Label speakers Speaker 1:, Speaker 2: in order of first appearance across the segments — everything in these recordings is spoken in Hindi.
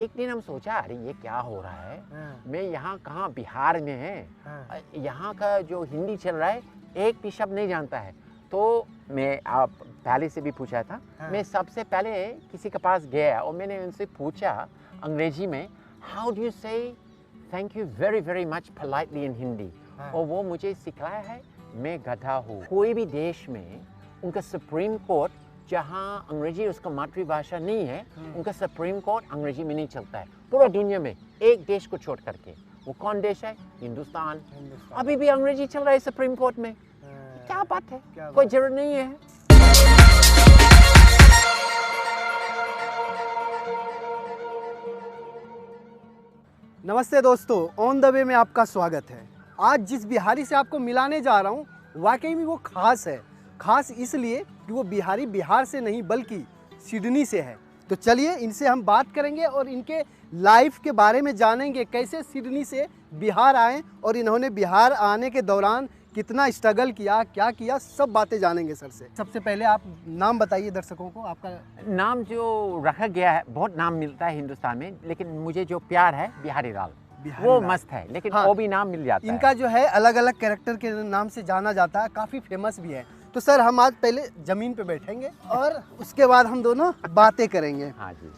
Speaker 1: एक दिन हम सोचा अरे ये क्या हो रहा है।
Speaker 2: हाँ,
Speaker 1: मैं यहाँ कहाँ बिहार में है।
Speaker 2: हाँ,
Speaker 1: यहाँ का जो हिंदी चल रहा है एक भी शब्द नहीं जानता है। तो मैं आप पहले से भी पूछा था।
Speaker 2: हाँ,
Speaker 1: मैं सबसे पहले किसी के पास गया और मैंने उनसे पूछा अंग्रेजी में how do you say thank you very very much politely in Hindi.
Speaker 2: हाँ,
Speaker 1: और वो मुझे सिखाया है मैं गधा हूँ। कोई भी देश में उनका सुप्रीम कोर्ट जहाँ अंग्रेजी उसका मातृभाषा नहीं है उनका सुप्रीम कोर्ट अंग्रेजी में नहीं चलता है पूरा दुनिया में एक देश को छोड़ करके। वो कौन देश है? हिंदुस्तान।
Speaker 2: हिंदुस्तान।
Speaker 1: अभी भी अंग्रेजी चल रहा है सुप्रीम कोर्ट में।
Speaker 2: हाँ,
Speaker 1: क्या बात है?
Speaker 2: क्या
Speaker 1: कोई
Speaker 2: बात?
Speaker 1: जरूरत नहीं है।
Speaker 2: नमस्ते दोस्तों, ऑन द वे में आपका स्वागत है। आज जिस बिहारी से आपको मिलाने जा रहा हूँ वाकई में वो खास है। खास इसलिए कि वो बिहारी बिहार से नहीं बल्कि सिडनी से है। तो चलिए इनसे हम बात करेंगे और इनके लाइफ के बारे में जानेंगे, कैसे सिडनी से बिहार आए और इन्होंने बिहार आने के दौरान कितना स्ट्रगल किया, क्या किया, सब बातें जानेंगे सर से। सबसे पहले आप नाम बताइए दर्शकों को आपका।
Speaker 1: नाम जो रखा गया है बहुत नाम मिलता है हिंदुस्तान में, लेकिन मुझे जो प्यार है बिहारी लाल
Speaker 2: बिहारी
Speaker 1: वो
Speaker 2: लाल।
Speaker 1: मस्त है, लेकिन
Speaker 2: हाँ,
Speaker 1: वो भी नाम मिल जाता
Speaker 2: इनका
Speaker 1: है।
Speaker 2: जो है अलग अलग कैरेक्टर के नाम से जाना जाता है, काफ़ी फेमस भी है। तो सर हम आज पहले ज़मीन पे बैठेंगे और उसके बाद हम दोनों बातें करेंगे।
Speaker 1: हाँ जी।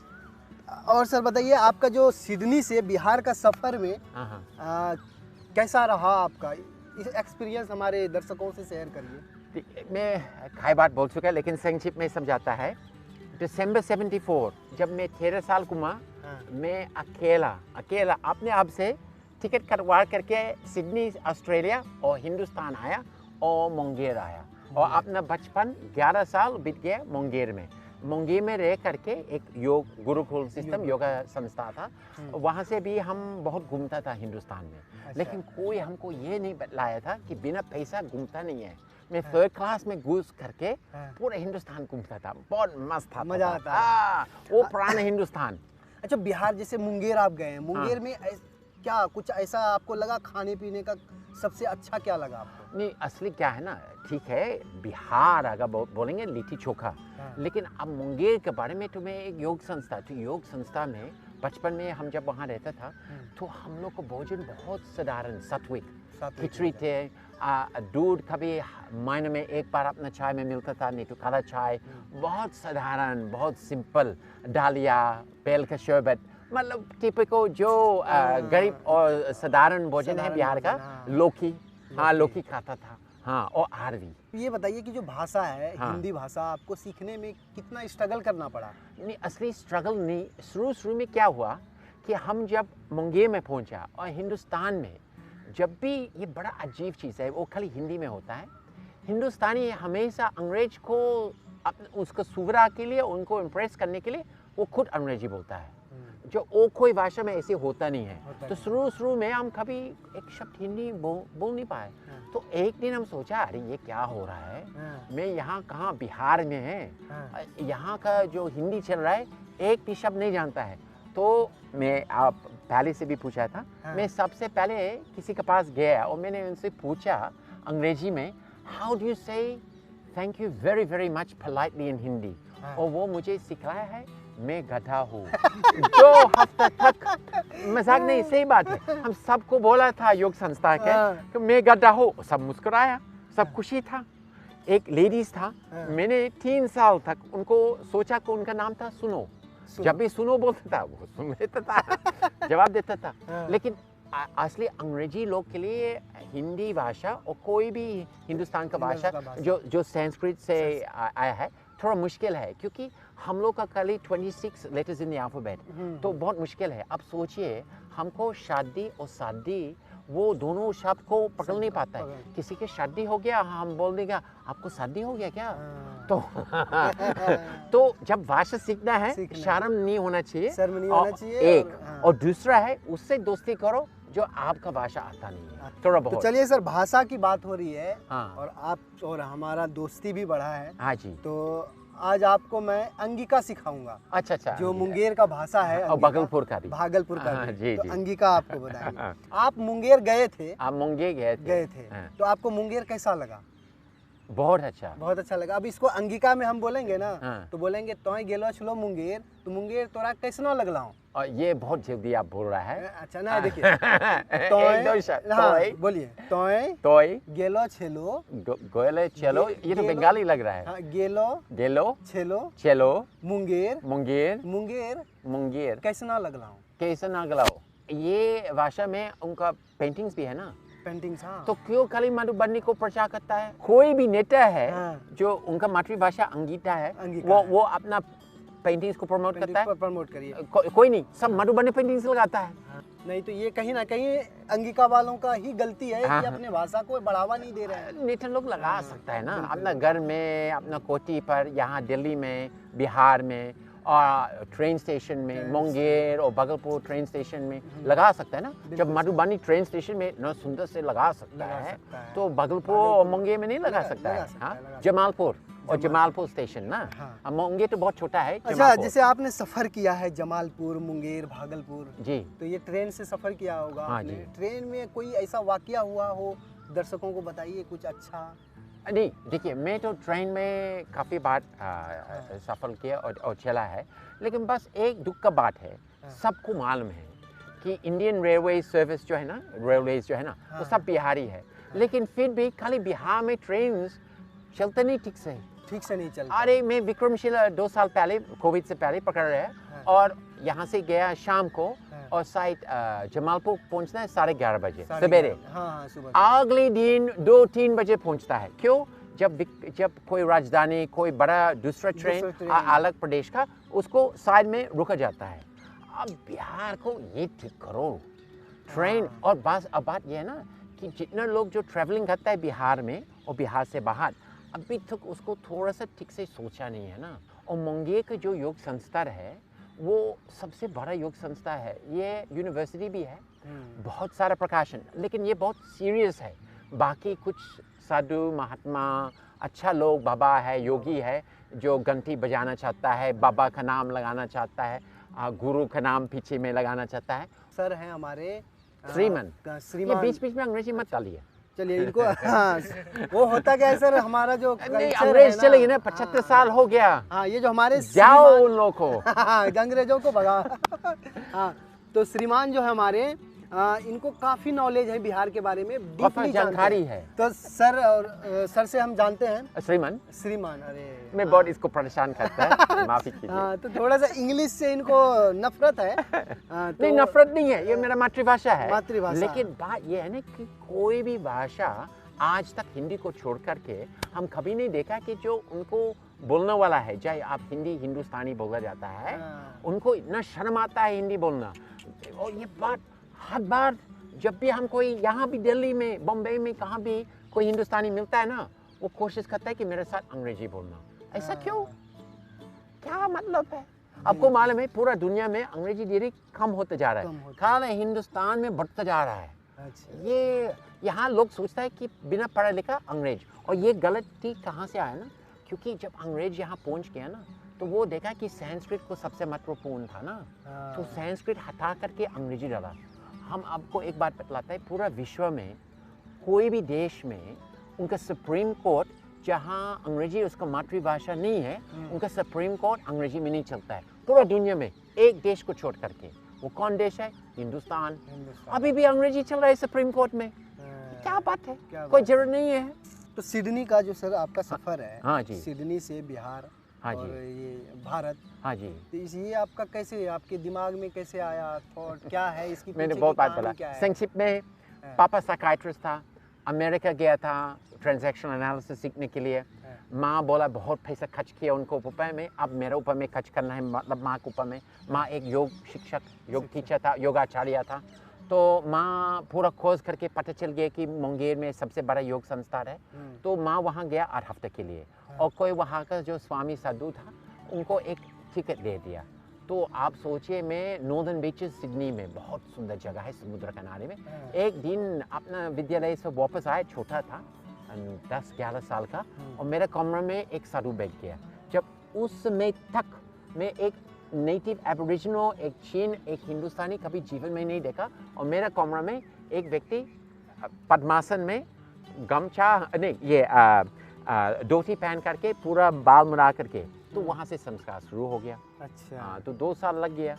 Speaker 2: और सर बताइए आपका जो सिडनी से बिहार का सफ़र में
Speaker 1: हाँ हाँ।
Speaker 2: कैसा रहा आपका इस एक्सपीरियंस, हमारे दर्शकों से शेयर करिए।
Speaker 1: मैं कई बार बोल चुका है लेकिन संक्षिप्त में समझाता है। दिसंबर 74 जब मैं 13 साल का हुआ, मैं अकेला अपने आप से टिकट कटवा करके सिडनी ऑस्ट्रेलिया और हिंदुस्तान आया और मुंगेर आया। और अपना बचपन 11 साल बीत गया मुंगेर में। मुंगेर में रह करके एक योग गुरुकुल सिस्टम योगा संस्था था, वहाँ से भी हम बहुत घूमता था हिंदुस्तान में। लेकिन कोई हमको ये नहीं बतलाया था कि बिना पैसा घूमता नहीं है। मैं थर्ड क्लास में घुस करके पूरा हिंदुस्तान घूमता था। बहुत मस्त था,
Speaker 2: मजा आता
Speaker 1: था। वो पुराना हिंदुस्तान।
Speaker 2: अच्छा, बिहार जैसे मुंगेर आप गए हैं, मुंगेर में क्या कुछ ऐसा आपको लगा खाने पीने का सबसे अच्छा क्या लगा आपको?
Speaker 1: नहीं, असली क्या है ना, ठीक है बिहार अगर बोलेंगे लिट्टी चोखा, लेकिन अब मुंगेर के बारे में तुम्हें एक योग संस्था, तो योग संस्था में बचपन में हम जब वहाँ रहता था तो हम लोग को भोजन बहुत साधारण सात्विक खिचड़ी थे, दूध कभी महीने में एक बार अपना चाय में मिलता था, नहीं तो काला चाय, बहुत साधारण बहुत सिंपल, डालिया बेल का शरबत, मतलब टिपिकल जो गरीब और साधारण भोजन है बिहार का। लौकी, हाँ लौकी खाता था, हाँ, और आरवी।
Speaker 2: ये बताइए कि जो भाषा है हिंदी भाषा, आपको सीखने में कितना स्ट्रगल करना पड़ा?
Speaker 1: नहीं, असली स्ट्रगल नहीं। शुरू में क्या हुआ कि हम जब मुंगेर में पहुंचा और हिंदुस्तान में जब भी, ये बड़ा अजीब चीज़ है, वो खाली हिंदी में होता है। हिंदुस्तानी हमेशा अंग्रेज को उसको सुवरा के लिए, उनको इम्प्रेस करने के लिए वो खुद अंग्रेजी बोलता है, जो वो कोई भाषा में ऐसे होता नहीं है। तो शुरू में हम कभी एक शब्द हिंदी बोल नहीं पाए। तो एक दिन हम सोचा अरे ये क्या हो रहा है। मैं यहाँ कहाँ बिहार में है, यहाँ का जो हिंदी चल रहा है एक भी शब्द नहीं जानता है। तो मैं आप पहले से भी पूछा था। मैं सबसे पहले किसी के पास गया और मैंने उनसे पूछा अंग्रेजी में how do you say thank you very very much politely in Hindi. और वो मुझे सिखाया है मैं गधा हूँ। 2 हफ्ते तक, मजाक नहीं सही बात है, हम सबको बोला था योग संस्था के कि मैं गधा हूँ। सब मुस्कुराया, सब खुशी था। एक लेडीज था, मैंने 3 साल तक उनको सोचा कि उनका नाम था सुनो। जब भी सुनो बोलता था वो सुन लेता था, जवाब देता था। लेकिन असली अंग्रेजी लोग के लिए हिंदी भाषा और कोई भी हिंदुस्तान का भाषा जो संस्कृत से आया है थोड़ा मुश्किल है, क्योंकि हम लोग का खाली 26 लेटर्स इन द अल्फाबेट, तो बहुत मुश्किल है। अब सोचिए हमको शादी और शादी वो दोनों शब्द को पकड़ नहीं पाता है। किसी की शादी हो गया हम बोल देगा आपको शादी हो गया क्या। तो तो जब भाषा सीखना है शर्म नहीं होना चाहिए,
Speaker 2: शर्म नहीं होना चाहिए।
Speaker 1: एक और दूसरा है उससे दोस्ती करो जो आपका भाषा आता नहीं है थोड़ा बहुत।
Speaker 2: तो चलिए सर, भाषा की बात हो रही है
Speaker 1: और
Speaker 2: आप और हमारा दोस्ती भी बढ़ा है।
Speaker 1: हाँ जी।
Speaker 2: तो आज आपको मैं अंगिका सिखाऊंगा।
Speaker 1: अच्छा,
Speaker 2: जो मुंगेर का भाषा है
Speaker 1: और भागलपुर का भी।
Speaker 2: भागलपुर का भी।
Speaker 1: जी,
Speaker 2: तो
Speaker 1: जी।
Speaker 2: अंगिका आपको बताएंगे। आप मुंगेर गए थे?
Speaker 1: आप मुंगेर गए थे?
Speaker 2: तो आपको मुंगेर कैसा लगा?
Speaker 1: बहुत अच्छा।
Speaker 2: बहुत अच्छा लगा। अब इसको अंगिका में हम बोलेंगे ना,
Speaker 1: हाँ।
Speaker 2: तो बोलेंगे तोय गेलो छलो मुंगेर, तो मुंगेर तोरा कैसनो लगलाओ।
Speaker 1: और ये बहुत जल्दी आप बोल रहा है।
Speaker 2: अच्छा ना, देखिए
Speaker 1: एक दो शब्द।
Speaker 2: हाँ,
Speaker 1: तोय,
Speaker 2: बोलिए तोय
Speaker 1: तोय,
Speaker 2: गेलो छेलो,
Speaker 1: गोले चलो, ये तो
Speaker 2: गेलो-
Speaker 1: बंगाली लग रहा है।
Speaker 2: हाँ, गेलो
Speaker 1: गेलो
Speaker 2: छेलो
Speaker 1: चलो
Speaker 2: मुंगेर,
Speaker 1: मुंगेर
Speaker 2: मुंगेर
Speaker 1: मुंगेर
Speaker 2: कैसनो लगलाओ।
Speaker 1: कैसे ना गलाओ। ये भाषा में उनका पेंटिंग्स भी है ना,
Speaker 2: पेंटिंग्स, हाँ।
Speaker 1: तो क्यों खाली मधुबनी को प्रचार करता है? कोई भी नेता है
Speaker 2: हाँ।
Speaker 1: जो उनका मातृभाषा अंगिका है,
Speaker 2: अंगिका है।
Speaker 1: वो अपना पेंटिंग्स को प्रमोट करता है।
Speaker 2: प्रमोट करिए।
Speaker 1: कोई नहीं, सब मधुबनी पेंटिंग्स लगाता है।
Speaker 2: हाँ। नहीं तो ये कहीं ना कहीं अंगिका वालों का ही गलती है
Speaker 1: हाँ,
Speaker 2: कि
Speaker 1: हाँ।
Speaker 2: अपने भाषा को बढ़ावा नहीं दे रहे हैं।
Speaker 1: नेता लोग लगा सकता है ना,
Speaker 2: बिल्कुल।
Speaker 1: अपना घर में, अपना कोठी पर, यहाँ दिल्ली में, बिहार में, और ट्रेन स्टेशन में, मुंगेर और भागलपुर ट्रेन स्टेशन में लगा सकता है ना। जब मधुबनी ट्रेन स्टेशन में न सुंदर से लगा सकता है, तो भागलपुर और मुंगेर में नहीं लगा सकता है। हाँ, जमालपुर और जमालपुर स्टेशन ना।
Speaker 2: हाँ।
Speaker 1: मुंगेर तो बहुत छोटा है।
Speaker 2: अच्छा,
Speaker 1: जमालपुर।
Speaker 2: जैसे आपने सफर किया है जमालपुर, मुंगेर, भागलपुर,
Speaker 1: जी
Speaker 2: तो ये ट्रेन से सफर किया होगा
Speaker 1: हाँ
Speaker 2: आपने।
Speaker 1: जी।
Speaker 2: ट्रेन में कोई ऐसा वाकया हुआ हो, दर्शकों को बताइए कुछ अच्छा।
Speaker 1: नहीं, देखिए मैं तो ट्रेन में काफ़ी बार सफ़र किया और चला है, लेकिन बस एक दुख का बात है, सबको मालूम है कि इंडियन रेलवे सर्विस जो है ना, रेलवेज जो है ना, वो सब बिहारी है, लेकिन फिर भी खाली बिहार में ट्रेन चलते नहीं ठीक से।
Speaker 2: ठीक से नहीं चल।
Speaker 1: अरे मैं विक्रमशिला 2 साल पहले, कोविड से पहले पकड़ रहे हैं, और यहाँ से गया शाम को, और शायद जमालपुर पहुँचना है 11:30 बजे सवेरे।
Speaker 2: हाँ, सुबह।
Speaker 1: अगले दिन 2-3 बजे पहुँचता है। क्यों? जब कोई राजधानी, कोई बड़ा दूसरा ट्रेन अलग प्रदेश का, उसको साइड में रुका जाता है। अब बिहार को ये ठीक करो ट्रेन। और अब बात ये है ना कि जितना लोग जो ट्रैवलिंग करता है बिहार में और बिहार से बाहर, अभी तक उसको थोड़ा सा ठीक से सोचा नहीं है ना। और मुंगेर का जो योग संस्था है, वो सबसे बड़ा योग संस्था है। ये यूनिवर्सिटी भी है, बहुत सारा प्रकाशन, लेकिन ये बहुत सीरियस है। बाकी कुछ साधु महात्मा, अच्छा लोग, बाबा है, योगी है, जो घंटी बजाना चाहता है, बाबा का नाम लगाना चाहता है, गुरु का नाम पीछे में लगाना चाहता है।
Speaker 2: सर हैं हमारे
Speaker 1: श्रीमान। ये
Speaker 2: श्रीमान।
Speaker 1: बीच बीच में अंग्रेजी मत डालिए।
Speaker 2: चलिए इनको हाँ, वो होता क्या है सर, हमारा जो
Speaker 1: नहीं,
Speaker 2: कल्चर
Speaker 1: अंग्रेज
Speaker 2: है ना,
Speaker 1: चले गए ना, 75 साल हो गया।
Speaker 2: हाँ, ये जो हमारे
Speaker 1: जाओ
Speaker 2: श्रीमान-
Speaker 1: उन लोगों को।
Speaker 2: हाँ, अंग्रेजों को भगा। हाँ, तो श्रीमान जो है हमारे, इनको काफी नॉलेज है बिहार के बारे में, डीपली
Speaker 1: जानकारी है।
Speaker 2: तो सर, और सर से हम जानते हैं
Speaker 1: श्रीमान,
Speaker 2: श्रीमान। अरे
Speaker 1: मैं बहुत इसको परेशान करता है, माफी कीजिए।
Speaker 2: हाँ, तो थोड़ा सा इंग्लिश से इनको नफरत है। तो
Speaker 1: नहीं, नफरत नहीं है, ये मेरा मातृभाषा है।
Speaker 2: मातृभाषा।
Speaker 1: लेकिन बात ये है ना कि कोई भी भाषा आज तक हिंदी को छोड़ करके हम कभी नहीं देखा कि जो उनको बोलने वाला है, चाहे आप हिंदी हिंदुस्तानी बोला जाता है, उनको इतना शर्म आता है हिंदी बोलना। और ये बात हर बार जब भी हम कोई, यहाँ भी दिल्ली में, बॉम्बे में, कहाँ भी कोई हिंदुस्तानी मिलता है ना, वो कोशिश करता है कि मेरे साथ अंग्रेजी बोलना। ऐसा क्यों? क्या मतलब है? आपको मालूम है पूरा दुनिया में अंग्रेजी धीरे कम होते जा रहा है, खाली हिंदुस्तान में बढ़ता जा रहा है।
Speaker 2: अच्छा।
Speaker 1: ये यहाँ लोग सोचता है कि बिना पढ़ा लिखा अंग्रेज, और ये गलती कहाँ से आया ना, क्योंकि जब अंग्रेज यहाँ पहुँच गया ना, तो वो देखा कि संस्कृत को सबसे महत्वपूर्ण था ना, तो संस्कृत हटा करके अंग्रेजी डाला। हम आपको एक बात बतलाते हैं, पूरा विश्व में कोई भी देश में उनका सुप्रीम कोर्ट, जहाँ अंग्रेजी उसका मातृभाषा नहीं है, उनका सुप्रीम कोर्ट अंग्रेजी में नहीं चलता है पूरा दुनिया में, एक देश को छोड़ करके। वो कौन देश है? हिंदुस्तान। अभी भी अंग्रेजी चल रहा है सुप्रीम कोर्ट में। क्या बात है? कोई जरूरत नहीं है।
Speaker 2: तो सिडनी का जो सर आपका सफर है,
Speaker 1: हाँ जी,
Speaker 2: सिडनी से बिहार,
Speaker 1: हाँ
Speaker 2: और
Speaker 1: जी,
Speaker 2: ये भारत,
Speaker 1: हाँ जी,
Speaker 2: तो ये आपका कैसे, आपके दिमाग में कैसे आया, थॉट क्या है इसकी
Speaker 1: मैंने
Speaker 2: पीछे
Speaker 1: बहुत
Speaker 2: की
Speaker 1: बात
Speaker 2: कहानी
Speaker 1: बोला।
Speaker 2: क्या है?
Speaker 1: संक्षिप्त में, पापा साइकियाट्रिस्ट था, अमेरिका गया था ट्रांजैक्शन एनालिसिस सीखने के लिए। माँ बोला बहुत पैसा खर्च किया उनको ऊपर में, अब मेरे ऊपर में खर्च करना है, मतलब माँ के ऊपर में। माँ एक योग शिक्षक, योग टीचर था, योगाचार्य था। तो माँ पूरा खोज करके पता चल गया कि मुंगेर में सबसे बड़ा योग संस्थान है। तो माँ वहाँ गया 8 हफ्ते के लिए, और कोई वहाँ का जो स्वामी साधु था, उनको एक टिकट दे दिया। तो आप सोचिए, मैं नॉर्दर्न बीचेस सिडनी में, बहुत सुंदर जगह है समुद्र किनारे में। एक दिन अपना विद्यालय से वापस आए, छोटा था 10-11 साल का, और मेरे कमरे में एक साधु बैठ गया। जब उस समय तक मैं एक नेटिव एबोरिजिनल, एक चीन, एक हिंदुस्तानी कभी जीवन में नहीं देखा, और मेरे कमरे में एक व्यक्ति पद्मासन में, गमछा नहीं, ये धोती पहन करके पूरा बाल मुड़ा करके, तो वहाँ से संस्कार शुरू हो गया।
Speaker 2: अच्छा।
Speaker 1: हाँ, तो 2 साल लग गया।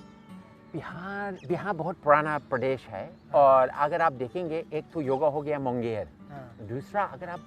Speaker 1: बिहार बहुत पुराना प्रदेश है, और अगर आप देखेंगे, एक तो योगा हो गया मुंगेर,
Speaker 2: हाँ।
Speaker 1: दूसरा अगर आप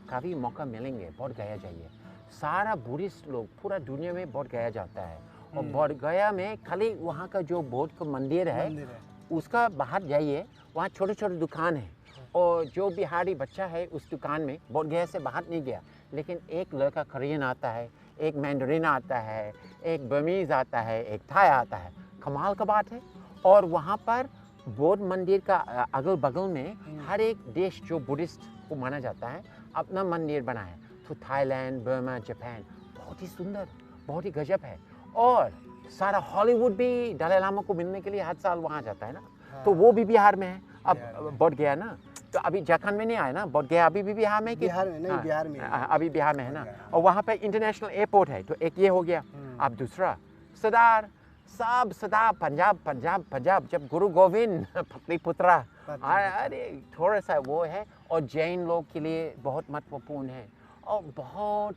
Speaker 1: काफ़ी मौका मिलेंगे बोध गया जाइए। सारा बुद्धिस्ट लोग पूरा दुनिया में बोध गया जाता है, और बोध गया में खाली वहाँ का जो बौद्ध का मंदिर है उसका बाहर जाइए, वहाँ छोटे छोटे दुकान है, और जो बिहारी बच्चा है उस दुकान में बोध गया से बाहर नहीं गया, लेकिन एक लड़का कोरियन आता है, एक मैंडरिन आता है, एक बर्मीज आता है, एक थाई आता है। कमाल का बात है। और वहाँ पर बौद्ध मंदिर का अगल बगल में हर एक देश जो बुद्धिस्ट को माना जाता है अपना मंदिर बनाया। तो थाईलैंड, बर्मा, जापान, बहुत ही सुंदर, बहुत ही गजब है। और सारा हॉलीवुड भी दलाई लामा को मिलने के लिए हर साल वहाँ जाता है ना। तो वो भी बिहार में है। अब बोध गया ना, तो अभी झारखंड में नहीं आया ना, बोध गया अभी भी बिहार में,
Speaker 2: बिहार में नहीं,
Speaker 1: हाँ,
Speaker 2: बिहार में
Speaker 1: अभी बिहार में है ना। और वहाँ पे इंटरनेशनल एयरपोर्ट है, तो एक ये हो गया। अब दूसरा सरदार सब सदा पंजाब पंजाब पंजाब, जब गुरु गोविंद पटलिपुत्रा, अरे थोड़ा सा वो है। और जैन लोग के लिए बहुत महत्वपूर्ण है, और बहुत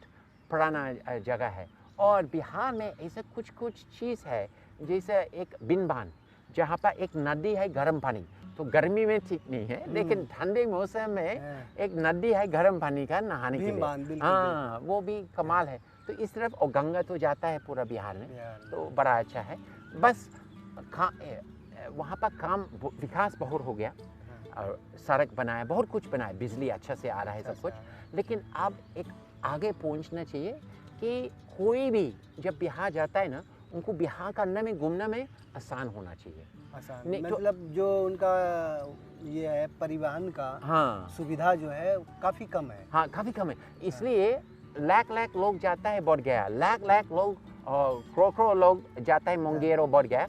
Speaker 1: पुराना जगह है। और बिहार में ऐसा कुछ कुछ चीज़ है, जैसे एक बिनबान, जहाँ पर एक नदी है गर्म पानी, तो गर्मी में ठीक नहीं है, लेकिन ठंडे मौसम में एक नदी है गर्म पानी का नहाने के लिए। हाँ, वो भी कमाल है। तो इस तरफ, और गंगा तो जाता है पूरा बिहार में, तो बड़ा अच्छा है। बस वहाँ पर काम विकास बहुत हो गया, और सड़क बनाया, बहुत कुछ बनाया, बिजली अच्छा से आ रहा है, सब कुछ। लेकिन अब एक आगे पहुँचना चाहिए कि कोई भी जब बिहार जाता है ना, उनको बिहार करने में, घूमने में आसान होना चाहिए।
Speaker 2: आसान मतलब जो उनका ये है परिवहन का, हाँ, सुविधा जो है काफ़ी कम है।
Speaker 1: हाँ, काफ़ी कम है, इसलिए लाख लाख लोग जाता है बोध गया, लाख लाख लोग और करोड़ों लोग जाता है मुंगेर और बोध गया,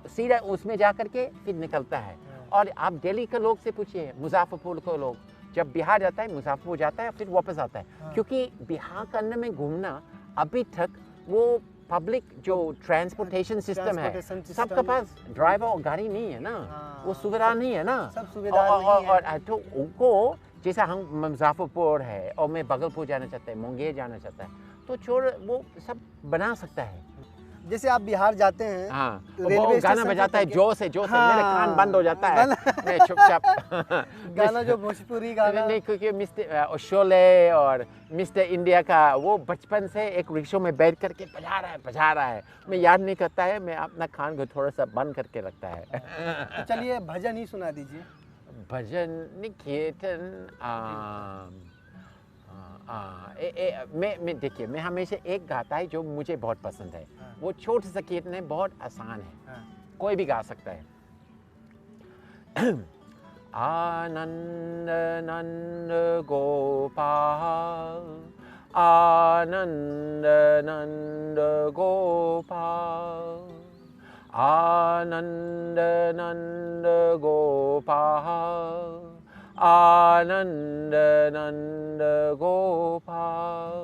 Speaker 1: सीधा उसमें जा कर के फिर निकलता है। और आप दिल्ली के लोग से पूछिए, मुजफ्फरपुर के लोग जब बिहार जाता है, मुजफ्फरपुर जाता है, फिर वापस आता है। क्योंकि बिहार करने में घूमना अभी तक वो पब्लिक जो ट्रांसपोर्टेशन सिस्टम है, सबके पास ड्राइवर और गाड़ी नहीं है ना, वो सुविधा नहीं है ना,
Speaker 2: सब सुविधा नहीं है।
Speaker 1: और तो उनको, जैसा हम मुजफ्फरपुर है और मैं भागलपुर जाना चाहता है, मुंगेर जाना चाहता है, तो छोड़ वो सब बना सकता है।
Speaker 2: जैसे आप बिहार जाते हैं,
Speaker 1: हाँ, वो गाना बजाता है जोर से, मेरे कान बंद हो जाता है, मैं चुपचाप
Speaker 2: गाना जो भोजपुरी गाना
Speaker 1: नहीं, क्योंकि मिस्टर शोले और मिस्टर इंडिया का वो बचपन से एक रिक्शा में बैठ करके बजा रहा है, मैं याद नहीं करता है, मैं अपना कान को थोड़ा सा बंद करके रखता है।
Speaker 2: तो चलिए भजन ही सुना दीजिए।
Speaker 1: भजन निकेतन, मैं देखिए, मैं हमेशा एक गाता है जो मुझे बहुत पसंद है, वो छोटे सा कीर्तन है, बहुत आसान है, कोई भी गा सकता है। आनंद नंद गोपाल, आनंद नंद गोपाल, आनंद नंद गोपाल, आनंद नंद गोपाल,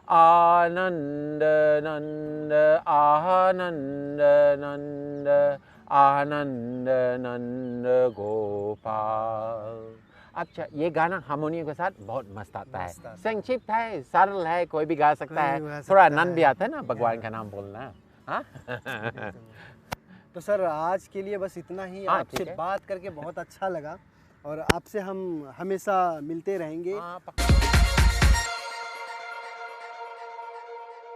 Speaker 1: आनंद नंद आनंद नंद आनंद नंद गोपाल। अच्छा, ये गाना हारमोनियम के साथ बहुत मस्त आता है, संक्षिप्त है, सरल है, कोई भी गा सकता है, थोड़ा आनंद भी आता है ना भगवान का नाम बोलना। हाँ।
Speaker 2: तो सर आज के लिए बस इतना ही। आपसे बात करके बहुत अच्छा लगा, और आपसे हम हमेशा मिलते रहेंगे।